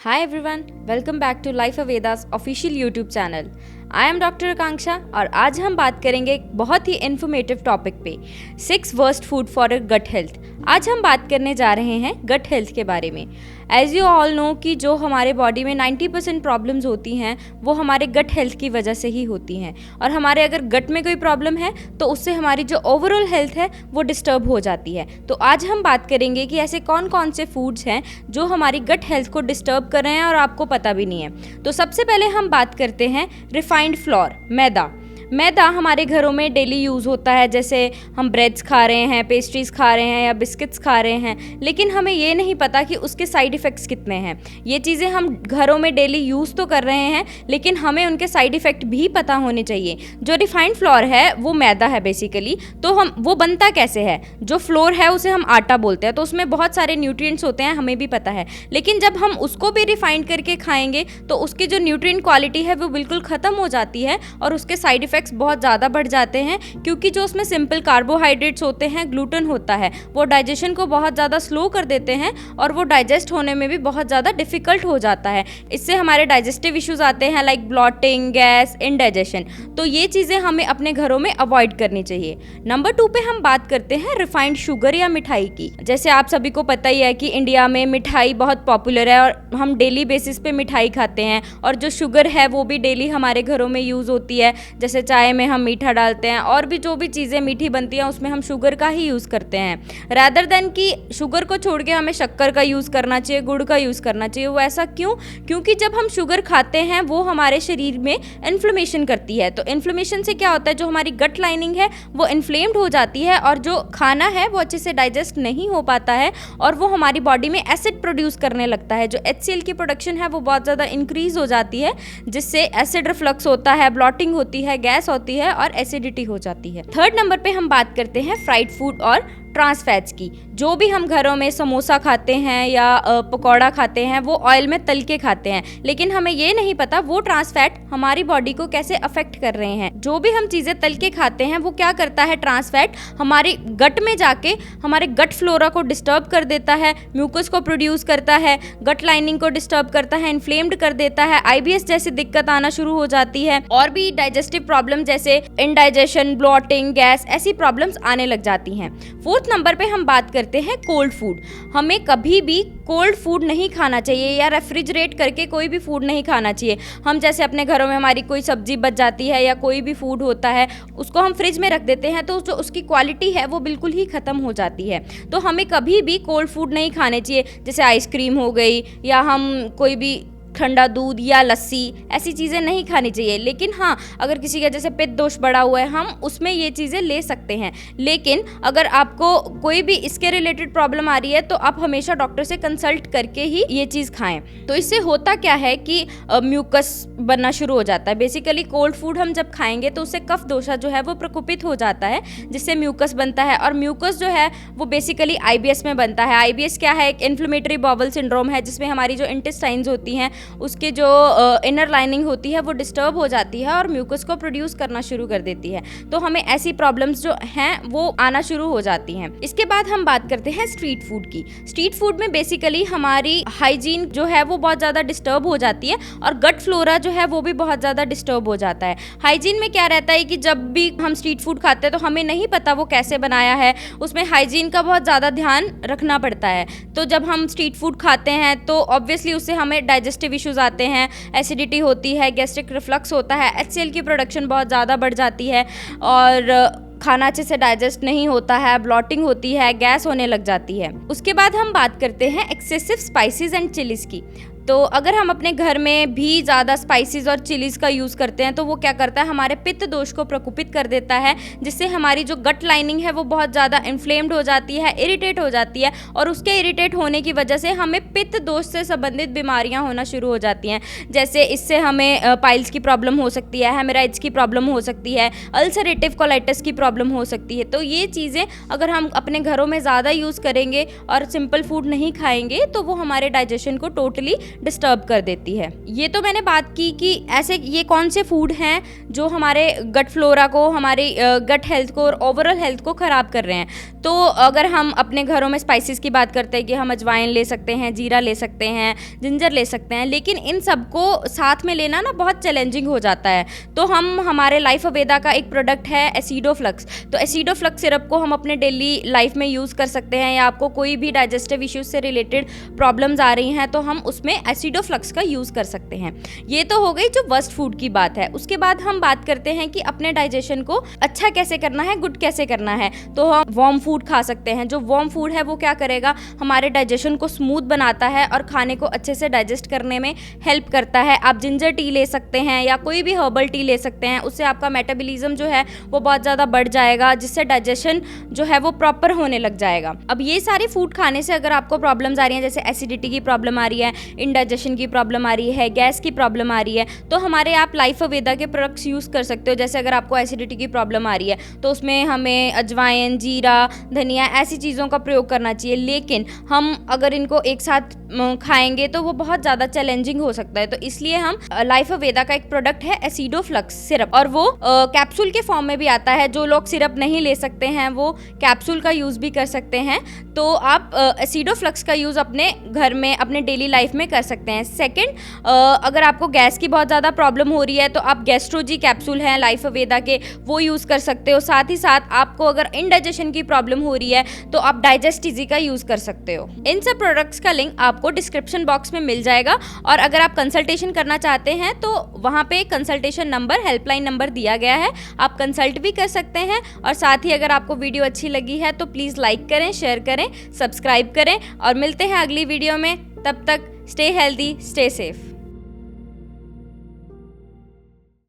Hi everyone, welcome back to Life Aveda's official YouTube channel. I am doctor Akanksha और आज हम बात करेंगे एक बहुत ही इन्फॉर्मेटिव टॉपिक पे 6 worst food for gut health. आज हम बात करने जा रहे हैं गट हेल्थ के बारे में। एज यू ऑल नो कि जो हमारे बॉडी में 90% प्रॉब्लम्स होती हैं वो हमारे गट हेल्थ की वजह से ही होती हैं, और हमारे अगर गट में कोई प्रॉब्लम है तो उससे हमारी जो ओवरऑल हेल्थ है वो डिस्टर्ब हो जाती है। तो आज हम बात करेंगे कि ऐसे कौन कौन से फूड्स हैं जो हमारी गट हेल्थ को डिस्टर्ब कर रहे हैं और आपको पता भी नहीं है। तो सबसे पहले हम बात करते हैं रिफाइंड फ्लोर, मैदा हमारे घरों में डेली यूज़ होता है। जैसे हम ब्रेड्स खा रहे हैं, पेस्ट्रीज़ खा रहे हैं या बिस्किट्स खा रहे हैं, लेकिन हमें ये नहीं पता कि उसके साइड इफ़ेक्ट्स कितने हैं। ये चीज़ें हम घरों में डेली यूज़ तो कर रहे हैं, लेकिन हमें उनके साइड इफ़ेक्ट भी पता होने चाहिए। जो रिफाइंड फ्लोर है वो मैदा है बेसिकली। तो हम वो बनता कैसे है? जो फ्लोर है उसे हम आटा बोलते हैं, तो उसमें बहुत सारे न्यूट्रिएंट्स होते हैं, हमें भी पता है। लेकिन जब हम उसको भी रिफाइंड करके खाएंगे तो उसकी जो न्यूट्रिएंट क्वालिटी है वो बिल्कुल ख़त्म हो जाती है और उसके साइड इफ़ेक्ट्स बहुत ज़्यादा बढ़ जाते हैं, क्योंकि जो उसमें सिंपल कार्बोहाइड्रेट्स होते हैं, ग्लूटेन होता है, वो डाइजेशन को बहुत ज़्यादा स्लो कर देते हैं और वो डाइजेस्ट होने में भी बहुत ज़्यादा डिफ़िकल्ट हो जाता है। इससे हमारे डाइजेस्टिव इश्यूज आते हैं लाइक ब्लॉटिंग, गैस, इंडाइजेशन। तो ये चीज़ें हमें अपने घरों में अवॉइड करनी चाहिए। नंबर 2 पे हम बात करते हैं रिफाइंड शुगर या मिठाई की। जैसे आप सभी को पता ही है कि इंडिया में मिठाई बहुत पॉपुलर है और हम डेली बेसिस पे मिठाई खाते हैं, और जो शुगर है वो भी डेली हमारे घरों में यूज़ होती है। जैसे चाय में हम मीठा डालते हैं और भी जो भी चीज़ें मीठी बनती हैं उसमें हम शुगर का ही यूज़ करते हैं, रैदर देन कि शुगर को छोड़ के हमें शक्कर का यूज़ करना चाहिए, गुड़ का यूज़ करना चाहिए। वो ऐसा क्यों? क्योंकि जब हम शुगर खाते हैं वो हमारे शरीर में इन्फ्लेमेशन करती है। तो इन्फ्लेमेशन से क्या होता है, जो हमारी गट लाइनिंग है वो इन्फ्लेम्ड हो जाती है और जो खाना है वो अच्छे से डाइजेस्ट नहीं हो पाता है और वो हमारी बॉडी में एसिड प्रोड्यूस करने लगता है। जो HCl की प्रोडक्शन है वो बहुत ज़्यादा इंक्रीज हो जाती है, जिससे एसिड रिफ्लक्स होता है, ब्लॉटिंग होती है, गैस होती है और एसिडिटी हो जाती है। थर्ड नंबर पे हम बात करते हैं फ्राइड फूड और ट्रांस फैट्स की। जो भी हम घरों में समोसा खाते हैं या पकौड़ा खाते हैं वो ऑयल में तल के खाते हैं, लेकिन हमें ये नहीं पता वो ट्रांस फैट हमारी बॉडी को कैसे अफेक्ट कर रहे हैं। जो भी हम चीज़ें तल के खाते हैं वो क्या करता है, ट्रांस फैट हमारी गट में जाके हमारे गट फ्लोरा को डिस्टर्ब कर देता है, म्यूकस को प्रोड्यूस करता है, गट लाइनिंग को डिस्टर्ब करता है, इन्फ्लेम्ड कर देता है, IBS जैसी दिक्कत आना शुरू हो जाती है, और भी डाइजेस्टिव प्रॉब्लम जैसे इंडाइजेशन, ब्लॉटिंग, गैस, ऐसी प्रॉब्लम्स आने लग जाती हैं। फोर्थ नंबर पे हम बात करते हैं कोल्ड फूड। हमें कभी भी कोल्ड फूड नहीं खाना चाहिए या रेफ्रिजरेट करके कोई भी फूड नहीं खाना चाहिए। हम जैसे अपने घरों में हमारी कोई सब्जी बच जाती है या कोई भी फूड होता है उसको हम फ्रिज में रख देते हैं, तो जो उसकी क्वालिटी है वो बिल्कुल ही ख़त्म हो जाती है। तो हमें कभी भी कोल्ड फूड नहीं खाने चाहिए। जैसे आइसक्रीम हो गई या हम कोई भी ठंडा दूध या लस्सी, ऐसी चीज़ें नहीं खानी चाहिए। लेकिन हाँ, अगर किसी का जैसे पित्त दोष बढ़ा हुआ है हम उसमें ये चीज़ें ले सकते हैं, लेकिन अगर आपको कोई भी इसके रिलेटेड प्रॉब्लम आ रही है तो आप हमेशा डॉक्टर से कंसल्ट करके ही ये चीज़ खाएं। तो इससे होता क्या है कि म्यूकस बनना शुरू हो जाता है। बेसिकली कोल्ड फूड हम जब खाएंगे तो उससे कफ दोषा जो है वो प्रकोपित हो जाता है, जिससे म्यूकस बनता है, और म्यूकस जो है वो बेसिकली IBS में बनता है। IBS क्या है? एक इन्फ्लेमेटरी बाउल सिंड्रोम है, जिसमें हमारी जो इंटेस्टाइन्स होती हैं उसके जो इनर लाइनिंग होती है वो डिस्टर्ब हो जाती है और म्यूकस को प्रोड्यूस करना शुरू कर देती है। तो हमें ऐसी प्रॉब्लम्स जो हैं वो आना शुरू हो जाती हैं। इसके बाद हम बात करते हैं स्ट्रीट फूड की। स्ट्रीट फूड में बेसिकली हमारी हाइजीन जो है वो बहुत ज़्यादा डिस्टर्ब हो जाती है और गट फ्लोरा जो है वो भी बहुत ज़्यादा डिस्टर्ब हो जाता है। हाइजीन में क्या रहता है कि जब भी हम स्ट्रीट फूड खाते हैं तो हमें नहीं पता वो कैसे बनाया है, उसमें हाइजीन का बहुत ज़्यादा ध्यान रखना पड़ता है। तो जब हम स्ट्रीट फूड खाते हैं तो ऑब्वियसली उससे हमें डाइजेस्टिव इश्यूज आते हैं, एसिडिटी होती है, गैस्ट्रिक रिफ्लक्स होता है, HCl की प्रोडक्शन बहुत ज़्यादा बढ़ जाती है और खाना अच्छे से डाइजेस्ट नहीं होता है, ब्लॉटिंग होती है, गैस होने लग जाती है। उसके बाद हम बात करते हैं एक्सेसिव स्पाइसेस एंड चिलीज़ की। तो अगर हम अपने घर में भी ज़्यादा स्पाइसेस और चिलीज़ का यूज़ करते हैं तो वो क्या करता है, हमारे पित्त दोष को प्रकोपित कर देता है, जिससे हमारी जो गट लाइनिंग है वो बहुत ज़्यादा इन्फ्लेम्ड हो जाती है, इरिटेट हो जाती है, और उसके इरिटेट होने की वजह से हमें पित्त दोष से संबंधित बीमारियां होना शुरू हो जाती हैं। जैसे इससे हमें पाइल्स की प्रॉब्लम हो सकती है, हेमराइड्स की प्रॉब्लम हो सकती है, अल्सरेटिव कोलाइटिस की प्रॉब्लम हो सकती है। तो ये चीज़ें अगर हम अपने घरों में ज़्यादा यूज़ करेंगे और सिंपल फूड नहीं खाएंगे तो वो हमारे डाइजेशन को टोटली डिस्टर्ब कर देती है। ये तो मैंने बात की कि ऐसे ये कौन से फूड हैं जो हमारे गट फ्लोरा को, हमारी गट हेल्थ को और ओवरऑल हेल्थ को ख़राब कर रहे हैं। तो तो अगर हम अपने घरों में स्पाइसेस की बात करते हैं कि हम अजवाइन ले सकते हैं, जीरा ले सकते हैं, जिंजर ले सकते हैं, लेकिन इन सबको साथ में लेना ना बहुत चैलेंजिंग हो जाता है। तो हम हमारे लाइफ अवेदा का एक प्रोडक्ट है एसिडोफ्लक्स, तो एसिडोफ्लक्स सिरप को हम अपने डेली लाइफ में यूज़ कर सकते हैं, या आपको कोई भी डाइजेस्टिव इश्यूज से रिलेटेड प्रॉब्लम्स आ रही हैं तो हम उसमें एसिडोफ्लक्स का यूज़ कर सकते हैं। ये तो हो गई जो वर्स्ट फूड की बात है। उसके बाद हम बात करते हैं कि अपने डाइजेशन को अच्छा कैसे करना है, गुड कैसे करना है। तो हम वार्म फूड खा सकते हैं। जो वार्म फूड है वो क्या करेगा, हमारे डाइजेशन को स्मूथ बनाता है और खाने को अच्छे से डाइजेस्ट करने में हेल्प करता है। आप जिंजर टी ले सकते हैं या कोई भी हर्बल टी ले सकते हैं, उससे आपका मेटाबॉलिज्म जो है वो बहुत ज़्यादा बढ़ जाएगा, जिससे डाइजेशन जो है वो प्रॉपर होने लग जाएगा। अब ये सारे फूड खाने से अगर आपको प्रॉब्लम्स आ रही हैं, जैसे एसिडिटी की प्रॉब्लम आ रही है, इंडाइजेशन की प्रॉब्लम आ रही है, गैस की प्रॉब्लम आ रही है, तो हमारे आप लाइफ अवेदा के प्रोडक्ट्स यूज़ कर सकते हो। जैसे अगर आपको एसिडिटी की प्रॉब्लम आ रही है तो उसमें हमें अजवाइन, जीरा, धनिया ऐसी चीज़ों का प्रयोग करना चाहिए। लेकिन हम अगर इनको एक साथ खाएंगे तो वो बहुत ज़्यादा चैलेंजिंग हो सकता है। तो इसलिए हम लाइफ अवेदा का एक प्रोडक्ट है एसिडोफ्लक्स सिरप, और वो कैप्सूल के फॉर्म में भी आता है। जो लोग सिरप नहीं ले सकते हैं वो कैप्सूल का यूज़ भी कर सकते हैं। तो आप एसिडोफ्लक्स का यूज़ अपने घर में, अपने डेली लाइफ में कर सकते हैं। सेकेंड, अगर आपको गैस की बहुत ज़्यादा प्रॉब्लम हो रही है तो आप गैस्ट्रोजी कैप्सूल हैं लाइफ अवेदा के, वो यूज़ कर सकते हो। साथ ही साथ आपको अगर इंडाइजेशन की प्रॉब्लम हो रही है तो आप डाइजेस्ट इजी का यूज़ कर सकते हो। इन सब प्रोडक्ट्स का लिंक आपको डिस्क्रिप्शन बॉक्स में मिल जाएगा, और अगर आप कंसल्टेशन करना चाहते हैं तो वहाँ पे कंसल्टेशन नंबर, हेल्पलाइन नंबर दिया गया है, आप कंसल्ट भी कर सकते हैं। और साथ ही अगर आपको वीडियो अच्छी लगी है तो प्लीज़ लाइक करें, शेयर करें, सब्सक्राइब करें, और मिलते हैं अगली वीडियो में। तब तक स्टे हेल्दी, स्टे सेफ।